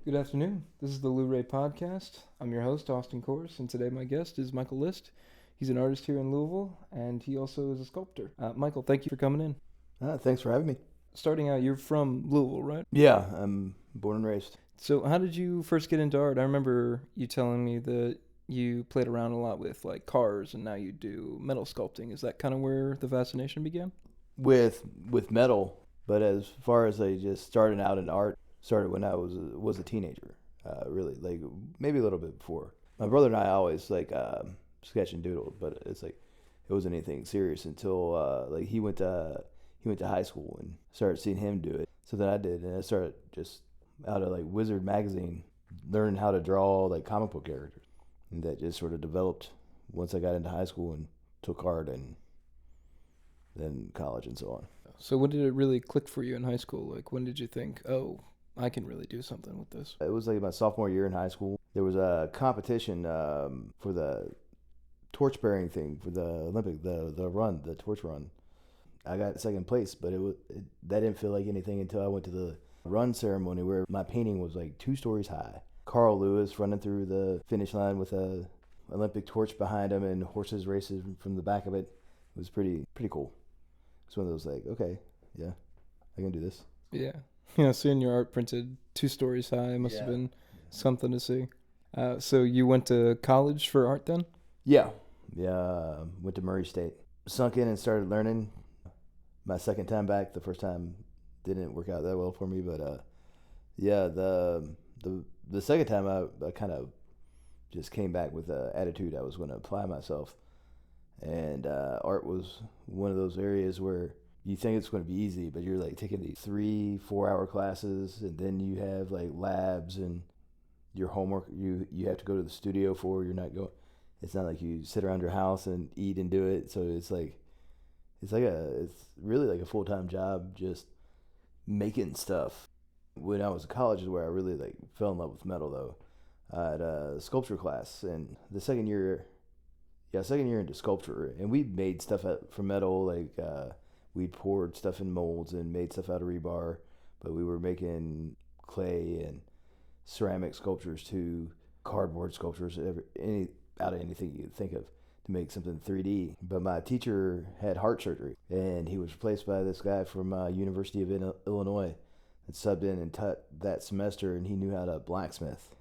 Good afternoon. This is the LouRaePodcast. I'm your host, Austin Kors, and today my guest is Michael List. He's an artist here in Louisville, and he also is a sculptor. Michael, thank you for coming in. Thanks for having me. Starting out, you're from Louisville, right? Yeah, I'm born and raised. So, how did you first get into art? I remember you telling me that you played around a lot with like cars, and now you do metal sculpting. Is that kind of where the fascination began? With metal, but as far as I just starting out in art, started when I was a teenager. Really, like maybe a little bit before. My brother and I always sketch and doodle, but it's like it wasn't anything serious until like he went to high school and started seeing him do it. So then I did, and I started just out of like Wizard magazine learning how to draw like comic book characters, and that just sort of developed once I got into high school and took art and then college and so on. So, when did it really click for you in high school? Like, when did you think, oh, I can really do something with this? It was like my sophomore year in high school. There was a competition for the torch bearing thing for the Olympic, the torch run. I got second place, but that didn't feel like anything until I went to the run ceremony where my painting was like 2 stories high. Carl Lewis running through the finish line with a Olympic torch behind him and horses racing from the back of it. It was pretty cool. It's one of those like, okay, yeah, I can do this. Yeah. Seeing your art printed 2 stories high must have been something to see. So you went to college for art then? Yeah. Went to Murray State. Sunk in and started learning. My second time back, the first time didn't work out that well for me, but the second time I kind of just came back with the attitude I was going to apply myself. And art was one of those areas where you think it's going to be easy, but you're like taking these 3-4 hour classes, and then you have like labs and your homework you have to go to the studio for. You're not going. It's not like you sit around your house and eat and do it. So it's really like a full-time job just making stuff. When I was in college is where I really like fell in love with metal though. I had a sculpture class, and the second year into sculpture, and we made stuff from metal. Like we poured stuff in molds and made stuff out of rebar, but we were making clay and ceramic sculptures to cardboard sculptures, out of anything you could think of to make something 3D. But my teacher had heart surgery, and he was replaced by this guy from University of Illinois that subbed in and taught that semester, and he knew how to blacksmith.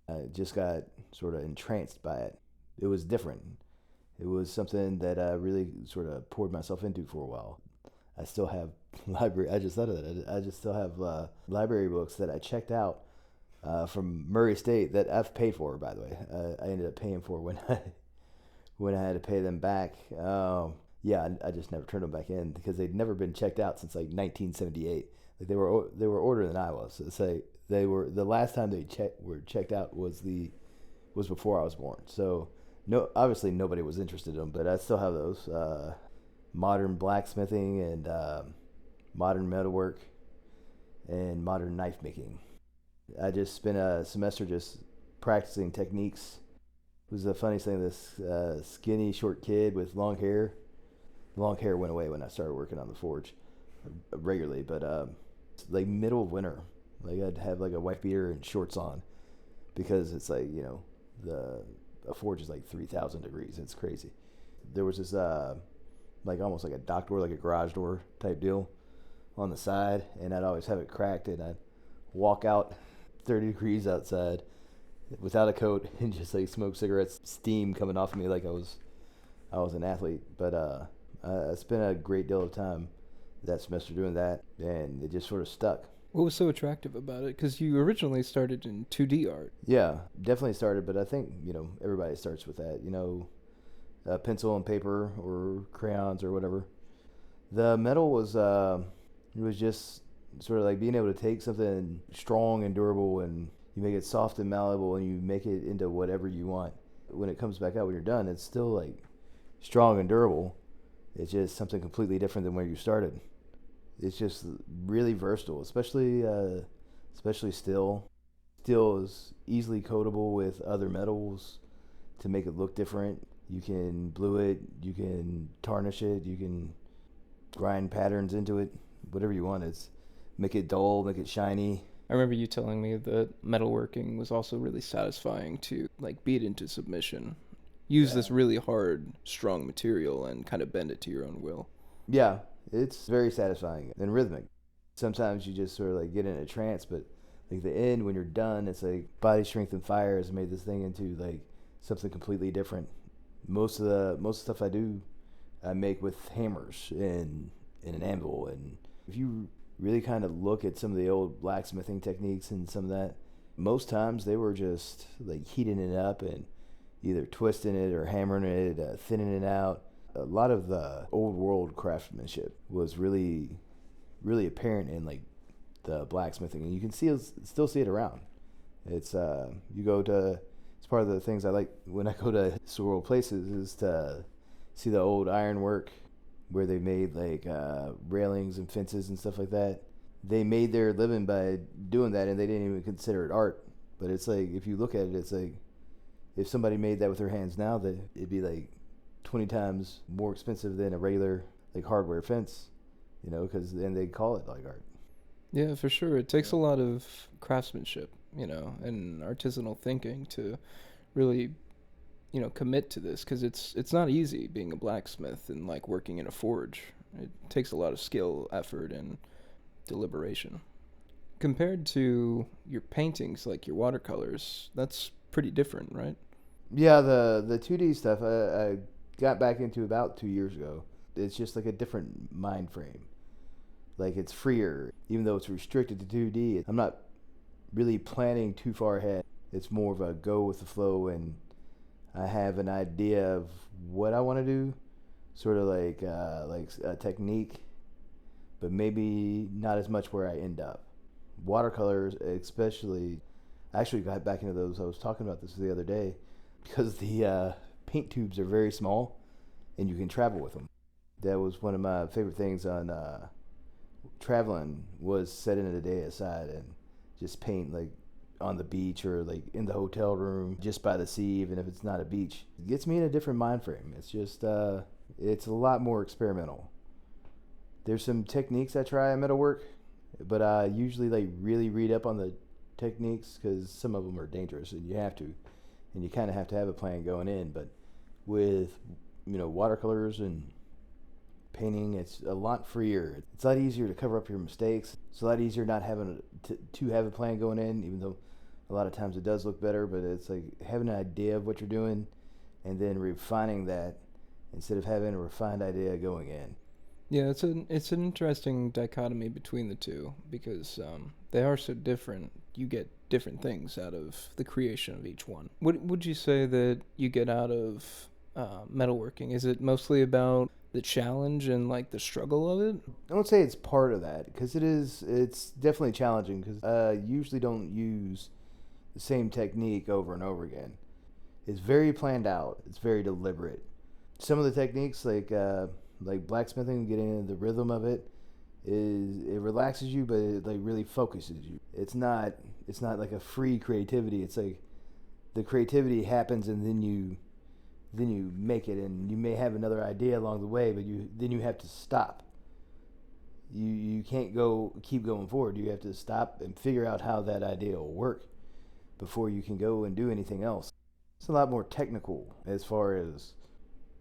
I just got sort of entranced by it. It was different. It was something that I really sort of poured myself into for a while. I still have library. I just thought of that. I just still have library books that I checked out from Murray State that I've paid for, by the way. I ended up paying for when I had to pay them back. I just never turned them back in because they'd never been checked out since like 1978. Like they were older than I was. So they were the last time they were checked out was before I was born. So no, obviously nobody was interested in them, but I still have those. Modern blacksmithing and modern metalwork and modern knife making. I just spent a semester just practicing techniques. It was the funniest thing. This skinny, short kid with long hair. Long hair went away when I started working on the forge regularly, but like middle of winter, like I'd have like a wife beater and shorts on because it's like a forge is like 3,000 degrees. It's crazy. There was this like almost like a dock door, like a garage door type deal on the side, and I'd always have it cracked, and I'd walk out 30 degrees outside without a coat and just like smoke cigarettes, steam coming off of me like I was an athlete. But I spent a great deal of time that semester doing that, and it just sort of stuck. What was so attractive about it? Because you originally started in 2D art. Yeah, definitely started, but I think everybody starts with that. Pencil and paper or crayons or whatever. The metal was it was just sort of like being able to take something strong and durable and you make it soft and malleable and you make it into whatever you want. When it comes back out when you're done, it's still like strong and durable. It's just something completely different than where you started. It's just really versatile, especially steel. Steel is easily coatable with other metals to make it look different. You can blue it, you can tarnish it, you can grind patterns into it, whatever you want. It's make it dull, make it shiny. I remember you telling me that metalworking was also really satisfying to like beat into submission. Use Yeah. this really hard, strong material and kind of bend it to your own will. Yeah, it's very satisfying and rhythmic. Sometimes you just sort of like get in a trance, but like the end when you're done, it's like body strength and fire has made this thing into like something completely different. Most stuff I do, I make with hammers and an anvil. And if you really kind of look at some of the old blacksmithing techniques and some of that, most times they were just like heating it up and either twisting it or hammering it, thinning it out. A lot of the old world craftsmanship was really, really apparent in like the blacksmithing, and you can still see it around. It's you go to it's part of the things I like when I go to historical places is to see the old ironwork where they made like railings and fences and stuff like that. They made their living by doing that, and they didn't even consider it art. But it's like if you look at it, it's like if somebody made that with their hands now, that it'd be like 20 times more expensive than a regular like hardware fence, because then they call it like art. Yeah, for sure. It takes a lot of craftsmanship, and artisanal thinking to really, commit to this because it's not easy being a blacksmith and like working in a forge. It takes a lot of skill, effort, and deliberation. Compared to your paintings, like your watercolors, that's pretty different, right? Yeah, the 2D stuff I got back into about 2 years ago. It's just like a different mind frame. Like it's freer, even though it's restricted to 2D. I'm not really planning too far ahead. It's more of a go with the flow, and I have an idea of what I want to do, sort of like a technique, but maybe not as much where I end up. Watercolors, especially, I actually got back into those. I was talking about this the other day because the paint tubes are very small, and you can travel with them. That was one of my favorite things on traveling was setting a day aside and just paint like on the beach or like in the hotel room just by the sea, even if it's not a beach. It gets me in a different mind frame. It's just it's a lot more experimental. There's some techniques I try in metalwork, but I usually like really read up on the techniques because some of them are dangerous and you kind of have to have a plan going in. But with watercolors and painting, it's a lot freer. It's a lot easier to cover up your mistakes. It's a lot easier not having to have a plan going in, even though a lot of times it does look better. But it's like having an idea of what you're doing and then refining that instead of having a refined idea going in. Yeah, it's an interesting dichotomy between the two because they are so different. You get different things out of the creation of each one. What would you say that you get out of metalworking? Is it mostly about the challenge and like the struggle of it? I won't say it's part of that because it's definitely challenging because I usually don't use the same technique over and over again. It's very planned out. It's very deliberate. Some of the techniques like blacksmithing, getting into the rhythm of it relaxes you, but it like really focuses you. It's not like a free creativity. It's like the creativity happens and then you make it, and you may have another idea along the way, but you have to stop. You can't keep going forward. You have to stop and figure out how that idea will work before you can go and do anything else. It's a lot more technical as far as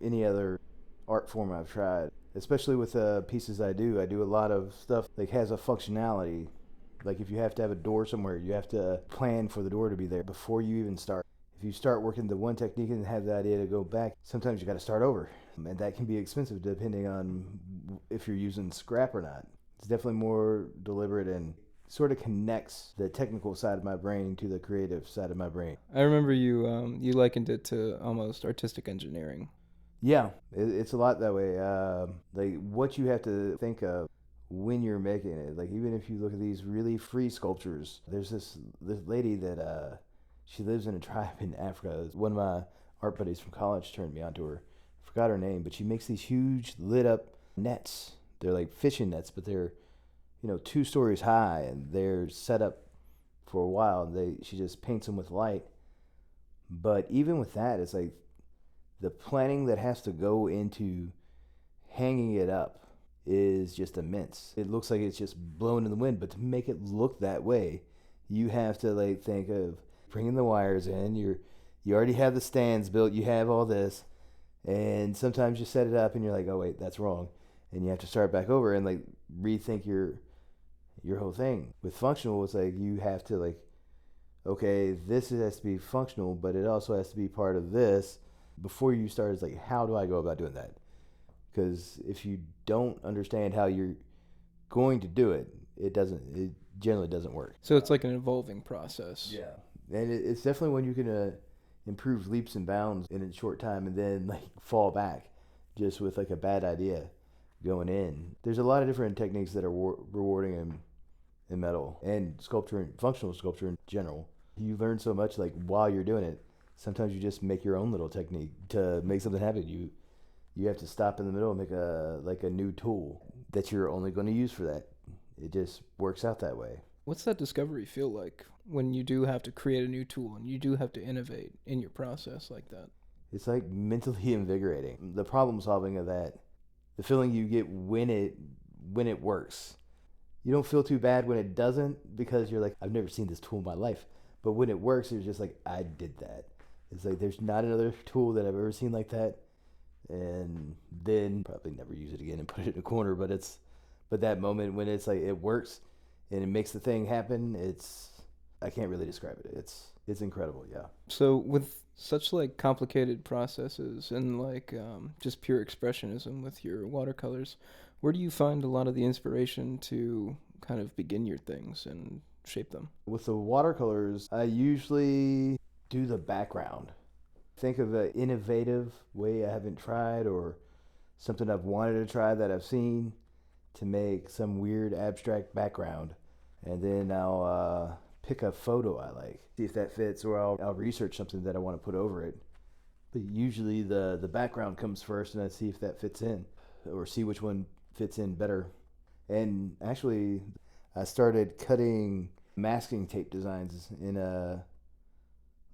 any other art form I've tried, especially with the pieces I do. I do a lot of stuff that has a functionality. Like if you have to have a door somewhere, you have to plan for the door to be there before you even start. If you start working the one technique and have the idea to go back, sometimes you got to start over. And that can be expensive depending on if you're using scrap or not. It's definitely more deliberate and sort of connects the technical side of my brain to the creative side of my brain. I remember you likened it to almost artistic engineering. Yeah, it's a lot that way. Like what you have to think of when you're making it. Like even if you look at these really free sculptures, there's this lady that she lives in a tribe in Africa. One of my art buddies from college turned me onto her. I forgot her name, but she makes these huge lit up nets. They're like fishing nets, but they're 2 stories high, and they're set up for a while. And she just paints them with light. But even with that, it's like the planning that has to go into hanging it up is just immense. It looks like it's just blowing in the wind, but to make it look that way, you have to like think of bringing the wires in. You already have the stands built. You have all this, and sometimes you set it up and you're like, oh wait, that's wrong, and you have to start back over and like rethink your whole thing. With functional, it's like you have to like, okay, this has to be functional, but it also has to be part of this. Before you start, it's like, how do I go about doing that? Because if you don't understand how you're going to do it, it generally doesn't work. So it's like an evolving process. Yeah, and it's definitely when you can improve leaps and bounds in a short time, and then like fall back just with like a bad idea going in. There's a lot of different techniques that are rewarding in metal and sculpture and functional sculpture in general. You learn so much like while you're doing it. Sometimes you just make your own little technique to make something happen. You have to stop in the middle and make a new tool that you're only going to use for that. It just works out that way. What's that discovery feel like when you do have to create a new tool and you do have to innovate in your process like that? It's like mentally invigorating. The problem solving of that, the feeling you get when it works. You don't feel too bad when it doesn't, because you're like, I've never seen this tool in my life. But when it works, it's just like, I did that. It's like there's not another tool that I've ever seen like that. And then probably never use it again and put it in a corner. But that moment when it's like it works and it makes the thing happen, I can't really describe it. It's incredible, yeah. So with such like complicated processes and like just pure expressionism with your watercolors, where do you find a lot of the inspiration to kind of begin your things and shape them? With the watercolors, I usually do the background. Think of an innovative way I haven't tried, or something I've wanted to try that I've seen, to make some weird abstract background. And then I'll pick a photo I like, see if that fits, or I'll research something that I want to put over it. But usually the background comes first, and I see if that fits in, or see which one fits in better. And actually, I started cutting masking tape designs in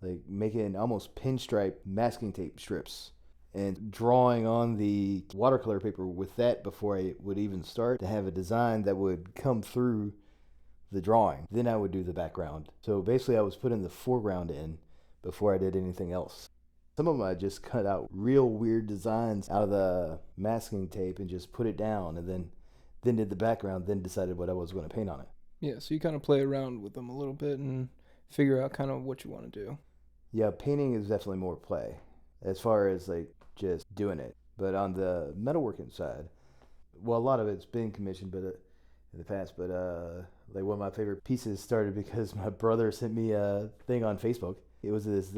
like making almost pinstripe masking tape strips and drawing on the watercolor paper with that before I would even start to have a design that would come through the drawing. Then I would do the background. So basically I was putting the foreground in before I did anything else. Some of them I just cut out real weird designs out of the masking tape and just put it down, and then did the background, then decided what I was going to paint on it. Yeah, so you kind of play around with them a little bit and figure out kind of what you want to do. Yeah, painting is definitely more play as far as like just doing it. But on the metalworking side, well, a lot of it's been commissioned, but in the past. But like one of my favorite pieces started because my brother sent me a thing on Facebook. It was this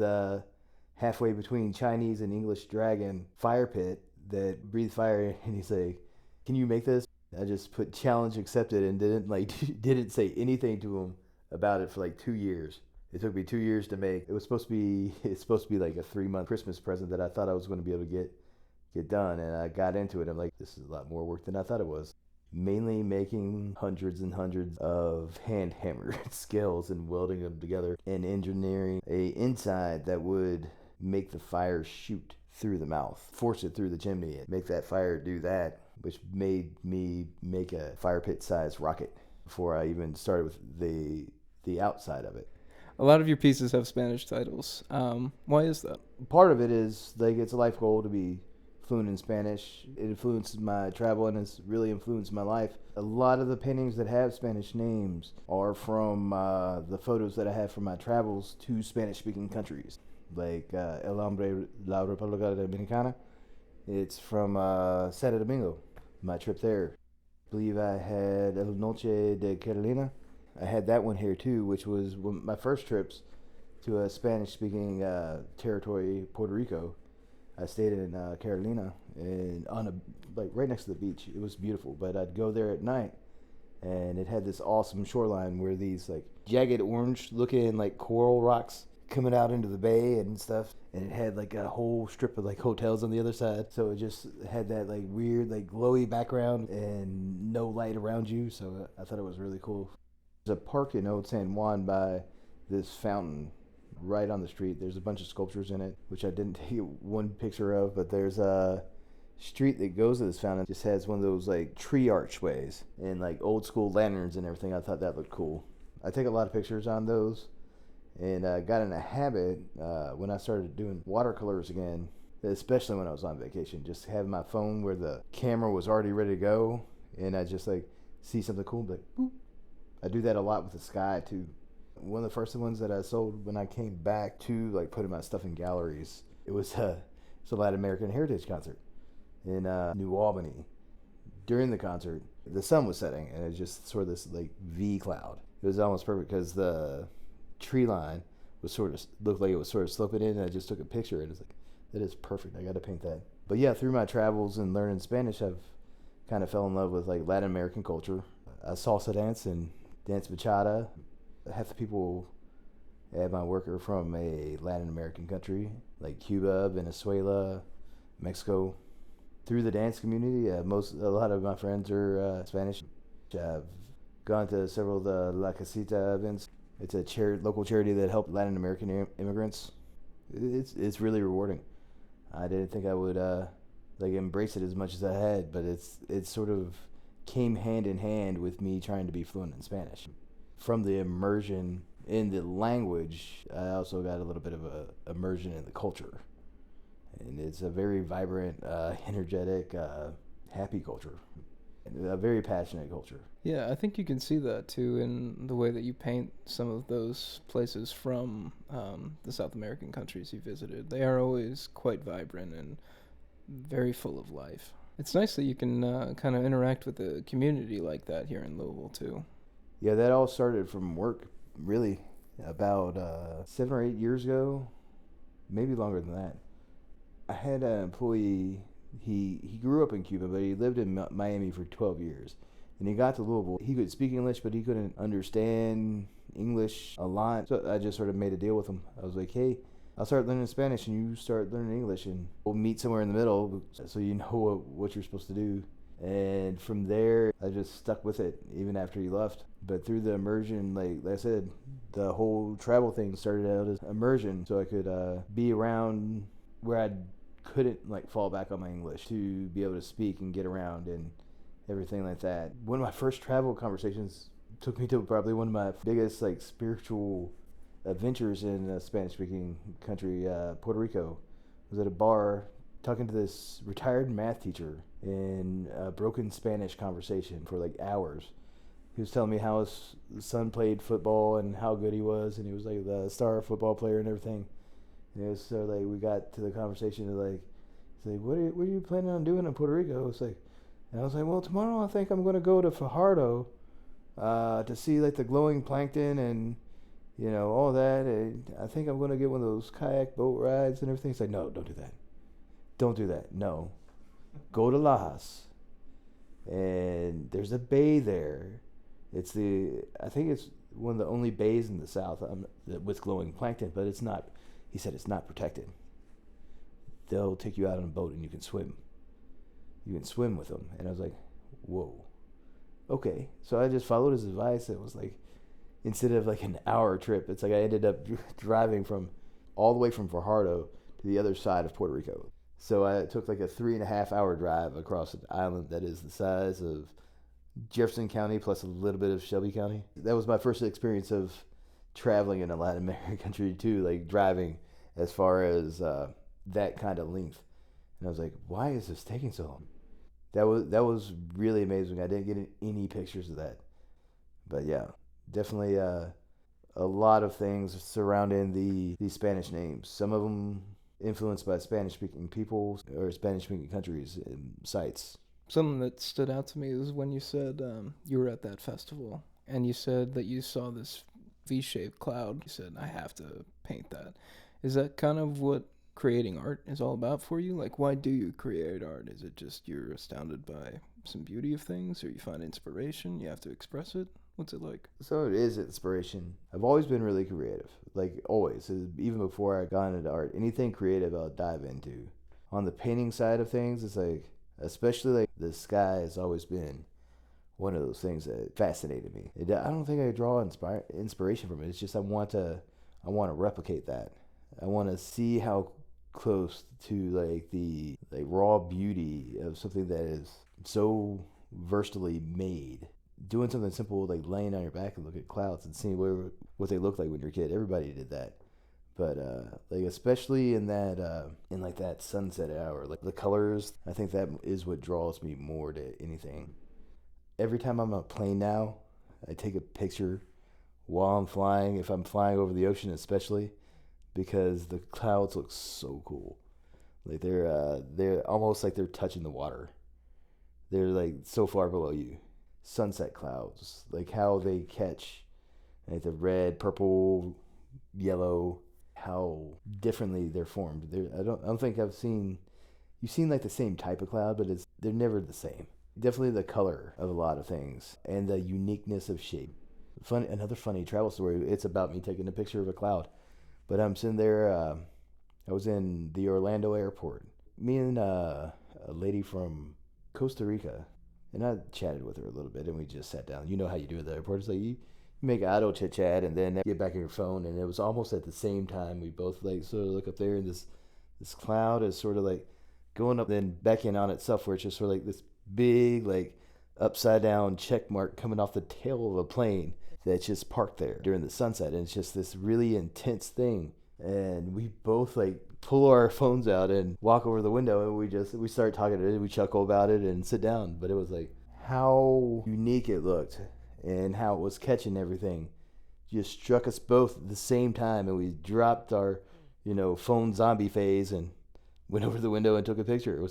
halfway between Chinese and English dragon fire pit that breathed fire, and he's like, "Can you make this?" I just put challenge accepted and didn't say anything to him about it for like 2 years. It took me 2 years to make. It's supposed to be like a 3-month Christmas present that I thought I was going to be able to get done, and I got into it. I'm like, this is a lot more work than I thought it was. Mainly making hundreds and hundreds of hand hammered scales and welding them together, and engineering a inside that would make the fire shoot through the mouth, force it through the chimney, and make that fire do that, which made me make a fire pit size rocket before I even started with the outside of it. A lot of your pieces have Spanish titles. Why is that? Part of it is like it's a life goal to be fluent in Spanish. It influences my travel, and it's really influenced my life. A lot of the paintings that have Spanish names are from the photos that I have from my travels to Spanish-speaking countries, like El Hombre, La República Dominicana. It's from Santo Domingo, my trip there. I believe I had El Noche de Carolina. I had that one here too, which was one of my first trips to a Spanish-speaking territory, Puerto Rico. I stayed in Carolina, and like right next to the beach. It was beautiful, but I'd go there at night, and it had this awesome shoreline where these like jagged orange-looking like coral rocks coming out into the bay and stuff, and it had like a whole strip of like hotels on the other side. So it just had that like weird like glowy background and no light around you. So I thought it was really cool. There's a park in Old San Juan by this fountain right on the street. There's a bunch of sculptures in it, which I didn't take one picture of, but there's a street that goes to this fountain. It just has one of those like tree archways and like old school lanterns and everything. I thought that looked cool. I take a lot of pictures on those, and got in a habit when I started doing watercolors again, especially when I was on vacation, just having my phone where the camera was already ready to go, and I just like see something cool, like boop. I do that a lot with the sky too. One of the first ones that I sold when I came back to like putting my stuff in galleries, it's a Latin American Heritage concert in New Albany. During the concert, the sun was setting, and it just sort of this like V cloud. It was almost perfect because the tree line was sort of looked like it was sort of sloping in, and I just took a picture, and it's like, that is perfect. I got to paint that. But yeah, through my travels and learning Spanish, I've kind of fell in love with like Latin American culture. Salsa dance and dance bachata. Half the people at my work are from a Latin American country, like Cuba, Venezuela, Mexico. Through the dance community, a lot of my friends are Spanish. I've gone to several of the La Casita events. It's a local charity that helped Latin American immigrants. It's really rewarding. I didn't think I would like embrace it as much as I had, but it sort of came hand in hand with me trying to be fluent in Spanish. From the immersion in the language, I also got a little bit of a immersion in the culture. And it's a very vibrant, energetic, happy culture. A very passionate culture. Yeah, I think you can see that too in the way that you paint some of those places from the South American countries you visited. They are always quite vibrant and very full of life. It's nice that you can kind of interact with the community like that here in Louisville too. Yeah, that all started from work, really, about 7 or 8 years ago, maybe longer than that. I had an employee, he grew up in Cuba, but he lived in Miami for 12 years. And he got to Louisville. He could speak English, but he couldn't understand English a lot. So I just sort of made a deal with him. I was like, hey, I'll start learning Spanish and you start learning English, and we'll meet somewhere in the middle so you know what you're supposed to do. And from there, I just stuck with it even after he left. But through the immersion, like I said, the whole travel thing started out as immersion, so I could be around where I couldn't like fall back on my English to be able to speak and get around and everything like that. One of my first travel conversations took me to probably one of my biggest like spiritual adventures in a Spanish-speaking country, Puerto Rico. I was at a bar talking to this retired math teacher in a broken Spanish conversation for like hours. He was telling me how his son played football and how good he was, and he was like the star football player and everything. And it was so like we got to the conversation of like, he's like, what are you planning on doing in Puerto Rico? It's like, and I was like, well, tomorrow I think I'm going to go to Fajardo to see like the glowing plankton and all that. And I think I'm going to get one of those kayak boat rides and everything. He's like, no, don't do that. Don't do that. No. Go to Lajas. And there's a bay there. I think it's one of the only bays in the south with glowing plankton, but it's not, he said it's not protected. They'll take you out on a boat and you can swim. You can swim with them. And I was like, whoa. Okay. So I just followed his advice. It was like, instead of like an hour trip, it's like I ended up driving all the way from Fajardo to the other side of Puerto Rico. So I took like a 3.5 hour drive across an island that is the size of Jefferson County plus a little bit of Shelby County. That was my first experience of traveling in a Latin American country too, like driving as far as that kind of length. And I was like, why is this taking so long? That was really amazing. I didn't get any pictures of that. But yeah, definitely a lot of things surrounding the Spanish names. Some of them influenced by Spanish-speaking people or Spanish-speaking countries and sites. Something that stood out to me is when you said you were at that festival and you said that you saw this V-shaped cloud. You said, I have to paint that. Is that kind of what creating art is all about for you? Like, why do you create art? Is it just you're astounded by some beauty of things, or you find inspiration, you have to express it? What's it like? So it is inspiration. I've always been really creative, like always, even before I got into art. Anything creative I'll dive into. On the painting side of things, it's like, especially like the sky has always been one of those things that fascinated me. I don't think I draw inspiration from it. It's just I want to replicate that. I want to see how close to like the raw beauty of something that is so versatily made doing something simple like laying on your back and look at clouds and seeing what they look like when you're a kid. Everybody did that. But like especially in that in like that sunset hour, like the colors, I think that is what draws me more to anything. Every time I'm on a plane now, I take a picture while I'm flying. If I'm flying over the ocean, especially, because the clouds look so cool. Like they're almost like they're touching the water. They're like so far below you. Sunset clouds, like how they catch, like the red, purple, yellow, how differently they're formed. I don't think you've seen like the same type of cloud, but they're never the same. Definitely the color of a lot of things and the uniqueness of shape. Another funny travel story. It's about me taking a picture of a cloud, but I'm sitting there. I was in the Orlando airport. Me and a lady from Costa Rica, and I chatted with her a little bit, and we just sat down. You know how you do at the airport. It's like you make idle chit chat, and then get back on your phone. And it was almost at the same time we both like sort of look up there, and this cloud is sort of like going up, then backing on itself, where it's just sort of like this big like upside down check mark coming off the tail of a plane that's just parked there during the sunset, and it's just this really intense thing. And we both like pull our phones out and walk over the window, and we start talking to it, we chuckle about it and sit down. But it was like how unique it looked and how it was catching everything just struck us both at the same time, and we dropped our phone zombie phase and went over the window and took a picture. It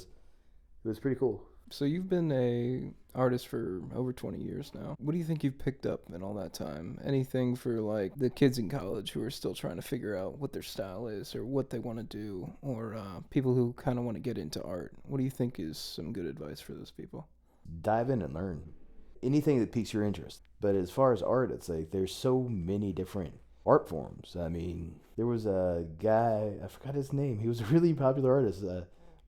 was pretty cool. So you've been a artist for over 20 years now. What do you think you've picked up in all that time? Anything for like the kids in college who are still trying to figure out what their style is or what they want to do, or people who kind of want to get into art? What do you think is some good advice for those people? Dive in and learn anything that piques your interest. But as far as art, it's like there's so many different art forms. I mean, there was a guy, I forgot his name. He was a really popular artist.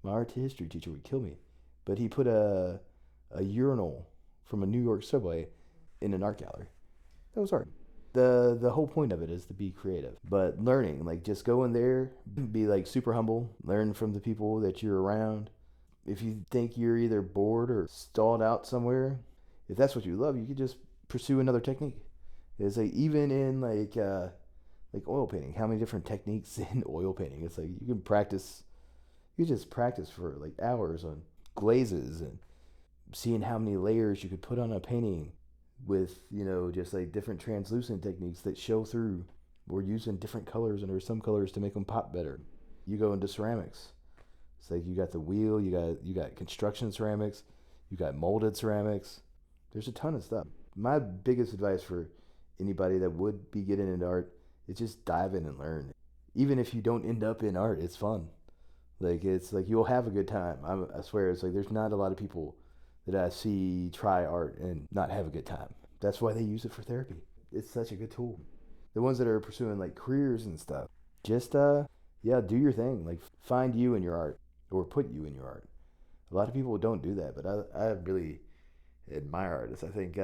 My art history teacher would kill me. But he put a urinal from a New York subway in an art gallery. That was art. The whole point of it is to be creative. But learning, like just go in there, be like super humble, learn from the people that you're around. If you think you're either bored or stalled out somewhere, if that's what you love, you could just pursue another technique. It's like even in like oil painting, how many different techniques in oil painting? It's like you just practice for like hours on glazes and seeing how many layers you could put on a painting with just like different translucent techniques that show through, or using different colors, and there's some colors to make them pop better. You go into ceramics, it's like you got the wheel, you got construction ceramics, you got molded ceramics. There's a ton of stuff. My biggest advice for anybody that would be getting into art is just dive in and learn. Even if you don't end up in art, it's fun. Like it's like you'll have a good time. I swear, it's like there's not a lot of people that I see try art and not have a good time. That's why they use it for therapy. It's such a good tool. The ones that are pursuing like careers and stuff, just do your thing. Like find you in your art, or put you in your art. A lot of people don't do that, but I really admire artists. I think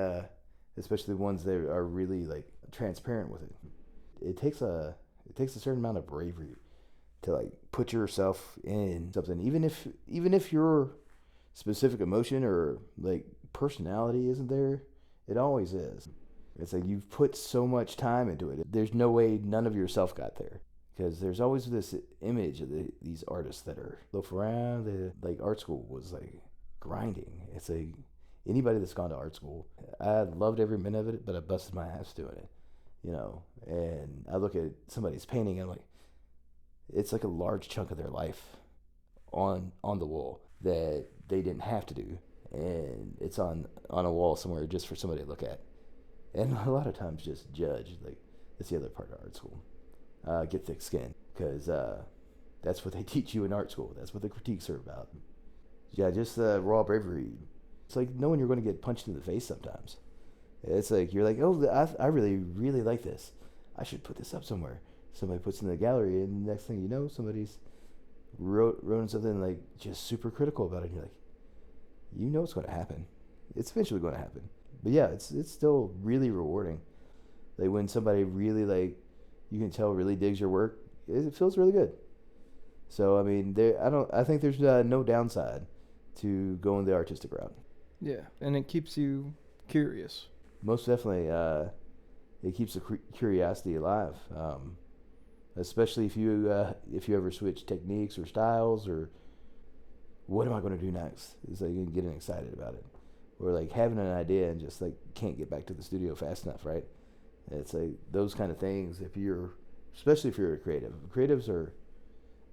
especially the ones that are really like transparent with it. It takes a certain amount of bravery to like put yourself in something, even if your specific emotion or like personality isn't there. It always is. It's like you've put so much time into it. There's no way none of yourself got there, because there's always this image of these artists that are loaf around. Like art school was like grinding. It's like anybody that's gone to art school, I loved every minute of it, but I busted my ass doing it. And I look at somebody's painting and I'm like, it's like a large chunk of their life on the wall that they didn't have to do, and it's on a wall somewhere just for somebody to look at, and a lot of times just judge. Like that's the other part of art school. Get thick skin, because that's what they teach you in art school. That's what the critiques are about. Yeah, just raw bravery. It's like knowing you're going to get punched in the face sometimes. It's like you're like, oh, I really really like this. I should put this up somewhere. Somebody puts it in the gallery, and the next thing you know, somebody's wrote something like just super critical about it. And you're like, it's going to happen. It's eventually going to happen. But yeah, it's still really rewarding. Like when somebody really like, you can tell really digs your work, it feels really good. So I mean, I think there's no downside to going the artistic route. Yeah, and it keeps you curious. Most definitely. It keeps the curiosity alive, especially if you ever switch techniques or styles, or what am I going to do next? It's like you're getting excited about it, or like having an idea and just like can't get back to the studio fast enough, right? It's like those kind of things. Especially if you're a creative, creatives are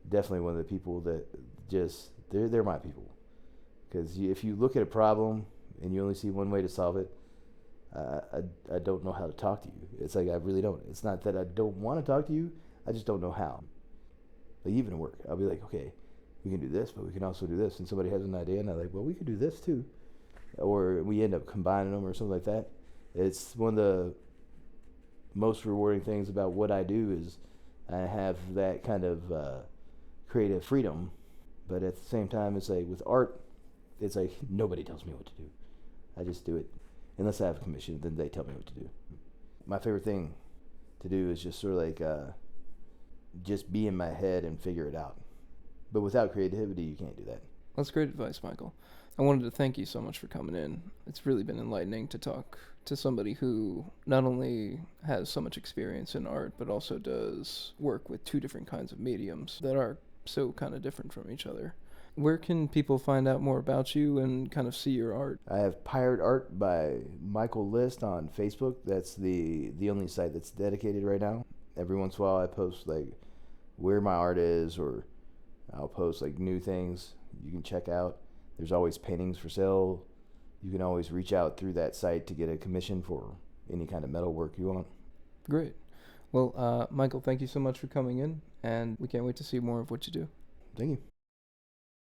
definitely one of the people that just they're my people, because if you look at a problem and you only see one way to solve it, I don't know how to talk to you. It's like I really don't. It's not that I don't want to talk to you. I just don't know how. Like even at work, I'll be like, okay, we can do this, but we can also do this. And somebody has an idea, and I'm like, well, we could do this too. Or we end up combining them or something like that. It's one of the most rewarding things about what I do is I have that kind of creative freedom. But at the same time, it's like with art, it's like nobody tells me what to do. I just do it. Unless I have a commission, then they tell me what to do. My favorite thing to do is just sort of like just be in my head and figure it out. But without creativity, you can't do that. That's great advice, Michael. I wanted to thank you so much for coming in. It's really been enlightening to talk to somebody who not only has so much experience in art, but also does work with two different kinds of mediums that are so kind of different from each other. Where can people find out more about you and kind of see your art? I have Pirate Art by Michael List on Facebook. That's the only site that's dedicated right now. Every once in a while I post like where my art is, or I'll post like new things you can check out. There's always paintings for sale. You can always reach out through that site to get a commission for any kind of metal work you want. Great. Well, Michael, thank you so much for coming in, and we can't wait to see more of what you do. Thank you.